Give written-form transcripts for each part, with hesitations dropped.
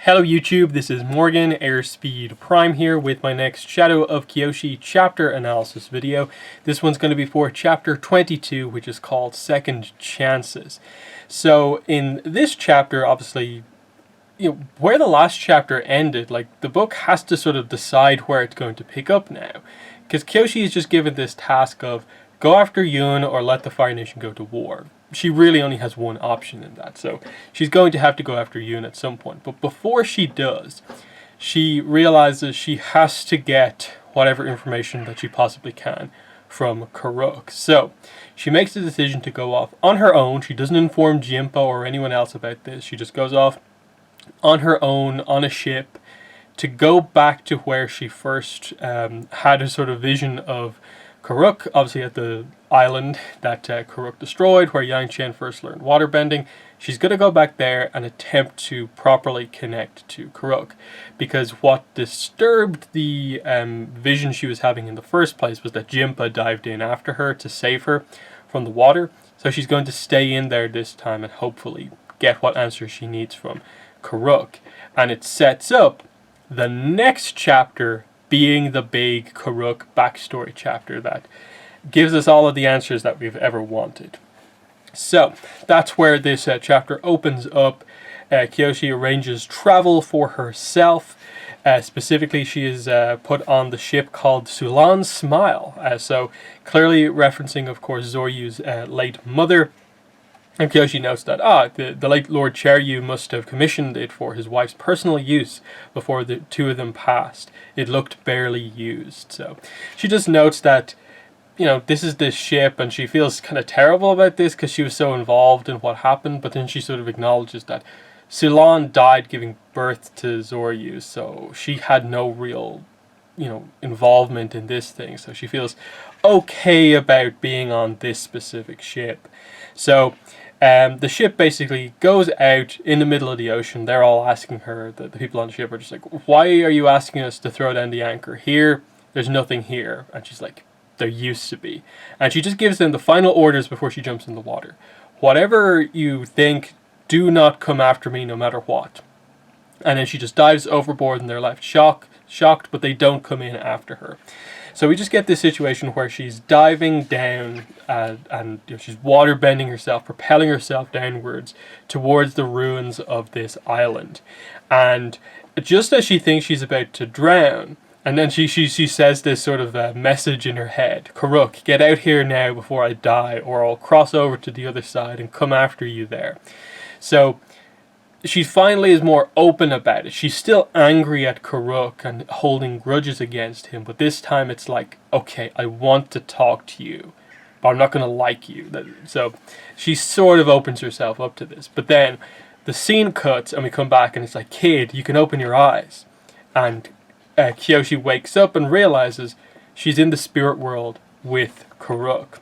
Hello YouTube, this is Morgan, Airspeed Prime here with my next Shadow of Kyoshi chapter analysis video. This one's going to be for chapter 22, which is called Second Chances. So in this chapter, obviously, where the last chapter ended, the book has to sort of decide where it's going to pick up now. Because Kyoshi is just given this task of go after Yun or let the Fire Nation go to war. She really only has one option in that, so she's going to have to go after Yun at some point. But before she does, she realizes she has to get whatever information that she possibly can from Karuk. So she makes the decision to go off on her own. She doesn't inform Jinpa or anyone else about this. She just goes off on her own on a ship to go back to where she first had a sort of vision of Karuk, obviously at the island that Karuk destroyed, where Yang Chen first learned waterbending. She's going to go back there and attempt to properly connect to Karuk, because what disturbed the vision she was having in the first place was that Jinpa dived in after her to save her from the water. So she's going to stay in there this time and hopefully get what answer she needs from Karuk. And it sets up the next chapter being the big Karuk backstory chapter that gives us all of the answers that we've ever wanted. So that's where this chapter opens up. Kyoshi arranges travel for herself. Specifically, she is put on the ship called Sulan's Smile. So clearly referencing, of course, Zoryu's late mother. And Kyoshi notes that, the late Lord Cheryu must have commissioned it for his wife's personal use before the two of them passed. It looked barely used. So she just notes that, this is this ship, and she feels kind of terrible about this because she was so involved in what happened, but then she sort of acknowledges that Sulan died giving birth to Zoryu, so she had no real, involvement in this thing. So she feels okay about being on this specific ship. So the ship basically goes out in the middle of the ocean. They're all asking her, the people on the ship are just like, why are you asking us to throw down the anchor here? There's nothing here. And she's like, there used to be. And she just gives them the final orders before she jumps in the water. Whatever you think, do not come after me no matter what. And then she just dives overboard and they're left shocked, but they don't come in after her. So we just get this situation where she's diving down and she's water bending herself, propelling herself downwards towards the ruins of this island. And just as she thinks she's about to drown, and then she says this sort of message in her head, Karuk, get out here now before I die, or I'll cross over to the other side and come after you there. So she finally is more open about it. She's still angry at Karuk and holding grudges against him, but this time it's like, okay, I want to talk to you, but I'm not going to like you. So she sort of opens herself up to this. But then the scene cuts and we come back and it's like, kid, you can open your eyes. And Kyoshi wakes up and realizes she's in the spirit world with Karuk.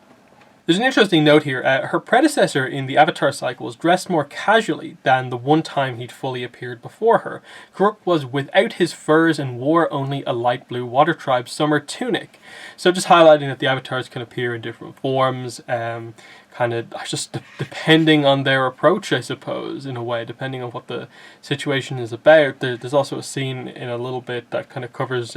There's an interesting note here. Her predecessor in the Avatar cycle was dressed more casually than the one time he'd fully appeared before her. Karuk was without his furs and wore only a light blue Water Tribe summer tunic. So just highlighting that the Avatars can appear in different forms, kind of just depending on their approach, I suppose, in a way, depending on what the situation is about. There's also a scene in a little bit that kind of covers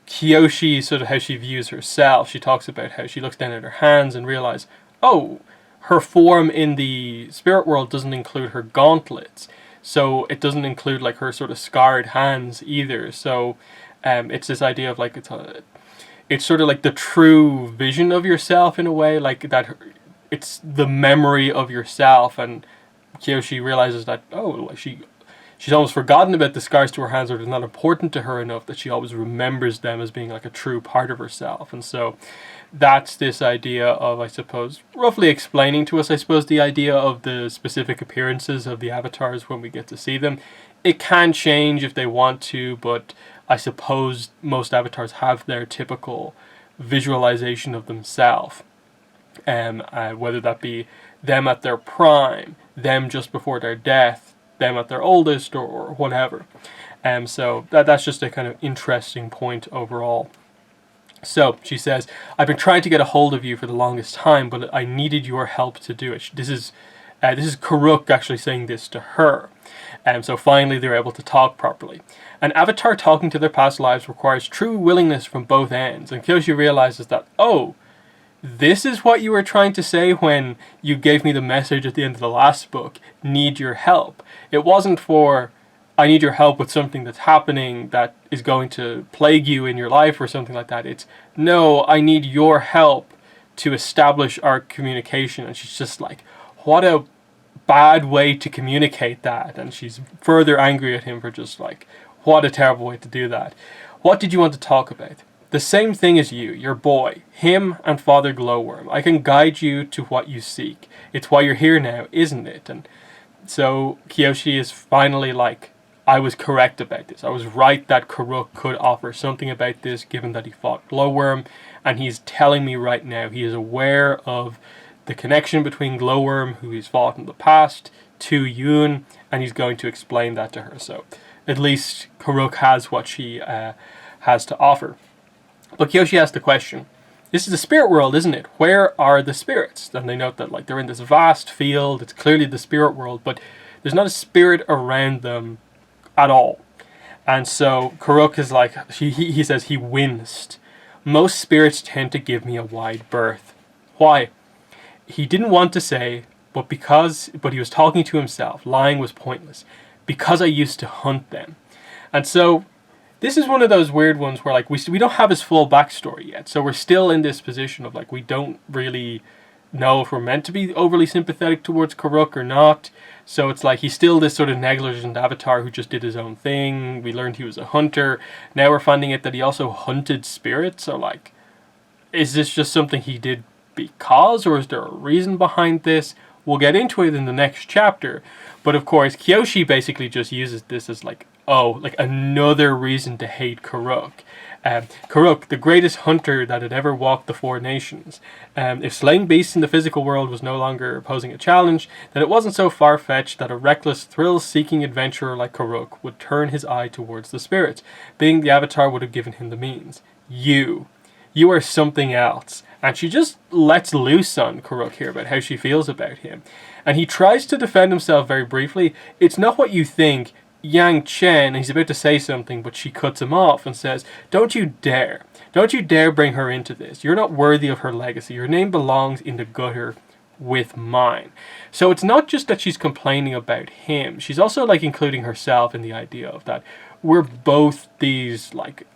Kyoshi, sort of how she views herself. She talks about how she looks down at her hands and realizes, her form in the spirit world doesn't include her gauntlets. So it doesn't include her sort of scarred hands either. So it's this idea of it's sort of like the true vision of yourself in a way, that it's the memory of yourself. And Kyoshi realizes that, she's almost forgotten about the scars to her hands, or they're not important to her enough that she always remembers them as being like a true part of herself. And so that's this idea of, I suppose, roughly explaining to us, the idea of the specific appearances of the avatars when we get to see them. It can change if they want to, but I suppose most avatars have their typical visualization of themselves. Whether that be them at their prime, them just before their death, them at their oldest, or whatever. So that's just a kind of interesting point overall. So she says, I've been trying to get a hold of you for the longest time, but I needed your help to do it. This is Karuk actually saying this to her. So finally they're able to talk properly. An avatar talking to their past lives requires true willingness from both ends, and Kyoshi realizes that, oh, this is what you were trying to say when you gave me the message at the end of the last book, need your help. It wasn't for, I need your help with something that's happening that is going to plague you in your life or something like that. It's, no, I need your help to establish our communication. And she's just like, what a bad way to communicate that. And she's further angry at him for just like, what a terrible way to do that. What did you want to talk about? The same thing as you, your boy, him and Father Glowworm. I can guide you to what you seek. It's why you're here now, isn't it? And so Kyoshi is finally like, I was correct about this. I was right that Karuk could offer something about this, given that he fought Glowworm. And he's telling me right now he is aware of the connection between Glowworm, who he's fought in the past, to Yoon, and he's going to explain that to her. So at least Karuk has what she has to offer. But Kyoshi asks the question, this is the spirit world, isn't it? Where are the spirits? And they note that like they're in this vast field, it's clearly the spirit world, but there's not a spirit around them at all. And so Karuk is like, he says he winced. Most spirits tend to give me a wide berth. Why? He didn't want to say, but he was talking to himself. Lying was pointless. Because I used to hunt them. And so this is one of those weird ones where like we don't have his full backstory yet. So we're still in this position of like we don't really know if we're meant to be overly sympathetic towards Karuk or not. So it's like he's still this sort of negligent avatar who just did his own thing. We learned he was a hunter. Now we're finding out that he also hunted spirits. So like, is this just something he did because, or is there a reason behind this? We'll get into it in the next chapter. But of course, Kyoshi basically just uses this as like, oh, like another reason to hate Karuk. Karuk, the greatest hunter that had ever walked the four nations. If slaying beasts in the physical world was no longer posing a challenge, then it wasn't so far-fetched that a reckless, thrill-seeking adventurer like Karuk would turn his eye towards the spirits. Being the avatar would have given him the means. You are something else. And she just lets loose on Karuk here about how she feels about him. And he tries to defend himself very briefly. It's not what you think. Yang Chen, and he's about to say something, but she cuts him off and says, don't you dare bring her into this. You're not worthy of her legacy. Your name belongs in the gutter with mine. So it's not just that she's complaining about him. She's also like including herself in the idea of that we're both these like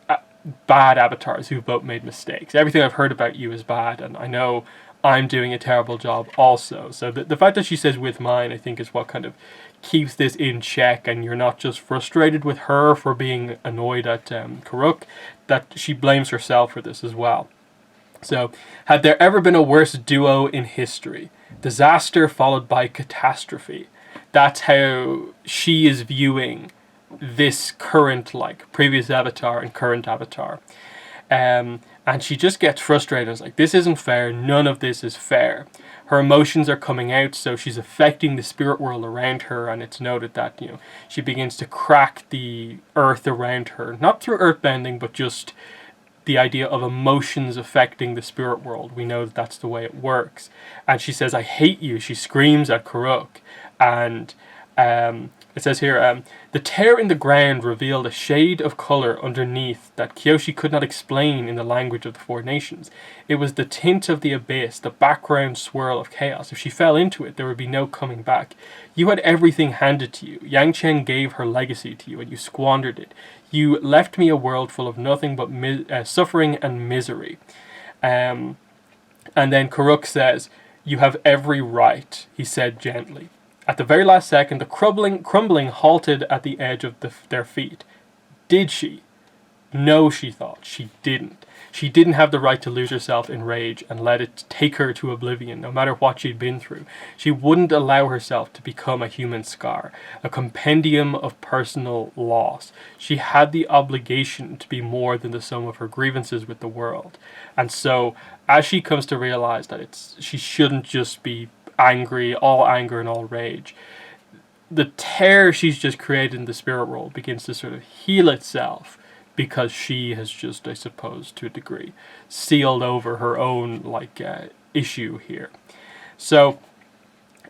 bad avatars who've both made mistakes. Everything I've heard about you is bad, and I know I'm doing a terrible job also. So the fact that she says with mine, I think, is what kind of keeps this in check, and you're not just frustrated with her for being annoyed at Karuk, that she blames herself for this as well. So, had there ever been a worse duo in history? Disaster followed by catastrophe. That's how she is viewing this current, like, previous avatar and current avatar. And she just gets frustrated. It's like, this isn't fair. None of this is fair. Her emotions are coming out, so she's affecting the spirit world around her, and it's noted that, you know, she begins to crack the earth around her. Not through earthbending, but just the idea of emotions affecting the spirit world. We know that that's the way it works. And she says, I hate you. She screams at Karuk. And it says here, the tear in the ground revealed a shade of colour underneath that Kyoshi could not explain in the language of the four nations. It was the tint of the abyss, the background swirl of chaos. If she fell into it, there would be no coming back. You had everything handed to you. Yang Chen gave her legacy to you, and you squandered it. You left me a world full of nothing but suffering and misery. And then Karuk says, you have every right, he said gently. At the very last second, the crumbling halted at the edge of their feet. Did she? No, she thought. She didn't. She didn't have the right to lose herself in rage and let it take her to oblivion, no matter what she'd been through. She wouldn't allow herself to become a human scar, a compendium of personal loss. She had the obligation to be more than the sum of her grievances with the world. And so, as she comes to realize that she shouldn't just be angry, all anger and all rage, the tear she's just created in the spirit world begins to sort of heal itself, because she has just, I suppose, to a degree, sealed over her own issue here. So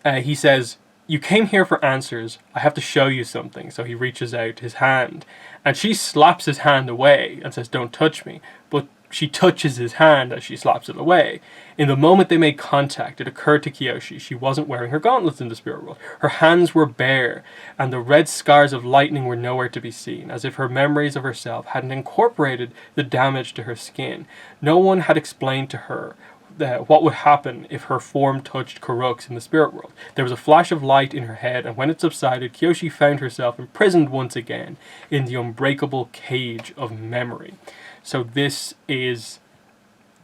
he says, you came here for answers. I have to show you something. So he reaches out his hand, and she slaps his hand away and says, don't touch me. But she touches his hand as she slaps it away. In the moment they made contact, it occurred to Kyoshi she wasn't wearing her gauntlets in the spirit world. Her hands were bare, and the red scars of lightning were nowhere to be seen, as if her memories of herself hadn't incorporated the damage to her skin. No one had explained to her what would happen if her form touched Kuruk's in the spirit world. There was a flash of light in her head, and when it subsided, Kyoshi found herself imprisoned once again in the unbreakable cage of memory. So this is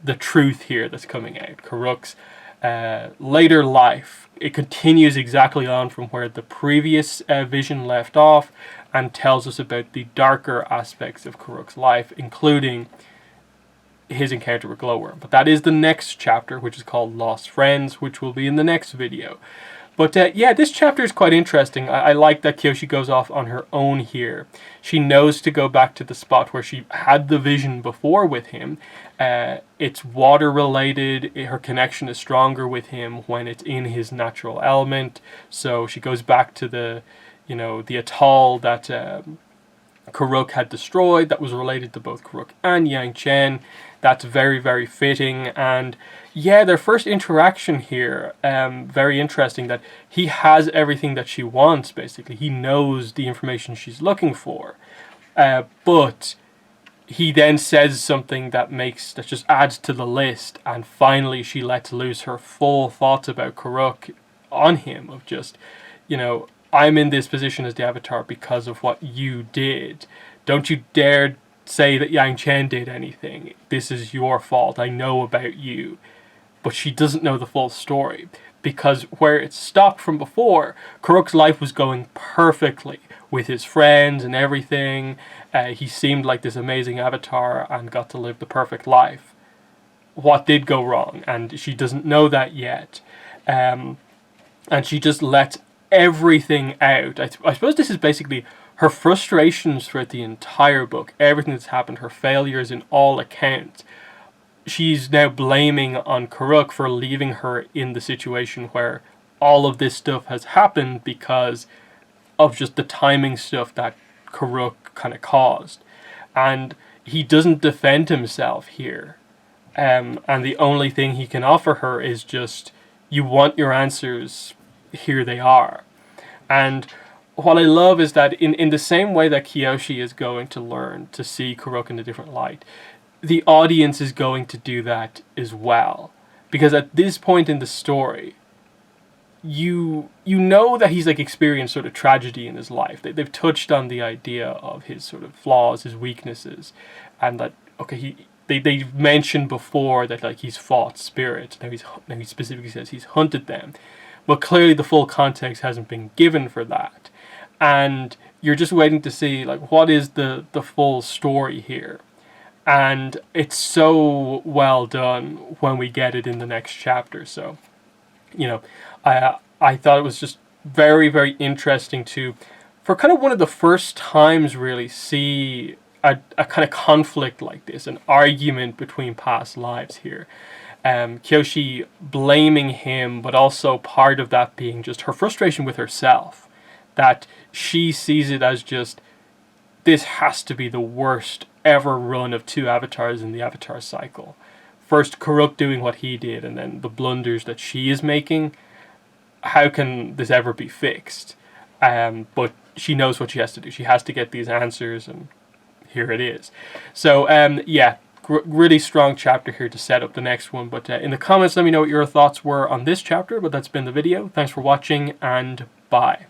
the truth here that's coming out. Kuruk's later life, it continues exactly on from where the previous vision left off, and tells us about the darker aspects of Kuruk's life, including his encounter with Glowworm. But that is the next chapter, which is called Lost Friends, which will be in the next video. But yeah, this chapter is quite interesting. I like that Kyoshi goes off on her own here. She knows to go back to the spot where she had the vision before with him. It's water related. Her connection is stronger with him when it's in his natural element. So she goes back to the atoll that Kuruk had destroyed, that was related to both Kuruk and Yang Chen. That's very, very fitting. And yeah, their first interaction here, very interesting, that he has everything that she wants, basically. He knows the information she's looking for. But he then says something that just adds to the list, and finally she lets loose her full thoughts about Kuruk on him, of just, I'm in this position as the Avatar because of what you did. Don't you dare say that Yang Chen did anything. This is your fault. I know about you. But she doesn't know the full story, because where it stopped from before, Kuruk's life was going perfectly with his friends and everything. He seemed like this amazing Avatar and got to live the perfect life. What did go wrong? And she doesn't know that yet. And she just lets everything out. I suppose this is basically her frustrations throughout the entire book. Everything that's happened, her failures in all accounts. She's now blaming on Kuruk for leaving her in the situation where all of this stuff has happened because of just the timing stuff that Kuruk kind of caused. And he doesn't defend himself here. And the only thing he can offer her is just, you want your answers, here they are. And what I love is that in the same way that Kyoshi is going to learn to see Kuruk in a different light, the audience is going to do that as well. Because at this point in the story, you know that he's experienced sort of tragedy in his life. They've touched on the idea of his sort of flaws, his weaknesses, and that, okay, they've mentioned before that he's fought spirits. Now he specifically says he's hunted them. But clearly the full context hasn't been given for that. And you're just waiting to see, what is the full story here. And it's so well done when we get it in the next chapter. So, I thought it was just very, very interesting for kind of one of the first times really see a kind of conflict like this, an argument between past lives here. Kyoshi blaming him, but also part of that being just her frustration with herself. That she sees it as just, this has to be the worst ever run of two avatars in the Avatar cycle. First Kuruk doing what he did, and then the blunders that she is making. How can this ever be fixed? But she knows what she has to do. She has to get these answers, and here it is. So, yeah, really strong chapter here to set up the next one. But in the comments, let me know what your thoughts were on this chapter. But that's been the video. Thanks for watching, and bye.